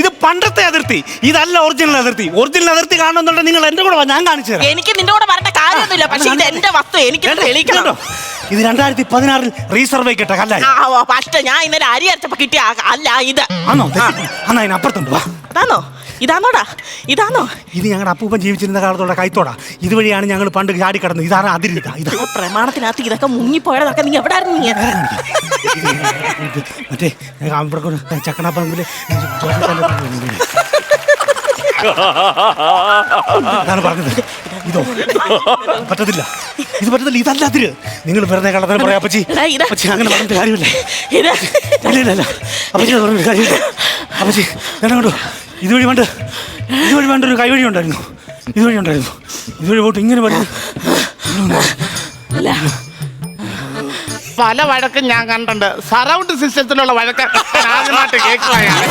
ഇത് പണ്ടത്തെ അതിർത്തി, ഇതല്ല ഒറിജിനൽ അതിർത്തി. ഒറിജിനൽ അതിർത്തി കാണുന്നുണ്ടെങ്കിൽ നിങ്ങൾ എന്റെ കൂടെ വാ, ഞാൻ കാണിച്ചു തരാം. എനിക്ക് നിന്റെ കൂടെ വരേണ്ട കാര്യമൊന്നുമില്ല, പക്ഷെ ഇത് എന്റെ വസ്തു, എനിക്ക് തെളിയിക്കണം. ഇത് 2016 റീസർവേ കേട്ട കല്ലായി. പക്ഷെ ഞാൻ ഇന്നലെ അരി അരച്ചപ്പോ കിട്ടിയ അല്ല ഇത്. ആണോ? എന്നാ അതിനപ്പുറത്തുണ്ട്, വാ. അതാണോ? ഇതാണോടാ? ഇതാണോ? ഇത് ഞങ്ങളുടെ അപ്പൂപ്പൻ ജീവിച്ചിരുന്ന കാലത്തോടെ കൈത്തോടാ. ഇതുവഴിയാണ് ഞങ്ങൾ പണ്ട് ചാടിക്കടന്നത്. ഇതാണ് അതിരില്ല. ഇത് പ്രമാണത്തിനകത്ത് ഇതൊക്കെ മുങ്ങിപ്പോയതൊക്കെ നീ എവിടെ മറ്റേ ചക്കണാപ്പറമ്പില് അതാണ് പറഞ്ഞത്. ഇതോ പറ്റത്തില്ല, ഇത് പറ്റത്തില്ല, ഇതല്ല അതിര്. നിങ്ങൾ വെറുതെ കള്ളത്തിന് പറയാ അപ്പച്ചി. അപ്പച്ചി അങ്ങനെ പറഞ്ഞിട്ട് കാര്യമില്ല. ഇല്ല അപ്പച്ചി പറഞ്ഞിട്ട് കാര്യമില്ല. അപ്പച്ചി ഞാൻ കണ്ടു, ഇതുവഴി വേണ്ട ഒരു കൈവഴി ഉണ്ടായിരുന്നു. ഇതുവഴി പോട്ട് ഇങ്ങനെ പറഞ്ഞു. പല വഴക്കും ഞാൻ കണ്ടിട്ടുണ്ട്. സറൗണ്ട് സിസ്റ്റത്തിലുള്ള വഴക്ക് ആദ്യമായിട്ട് കേൾക്കുകയാണ്.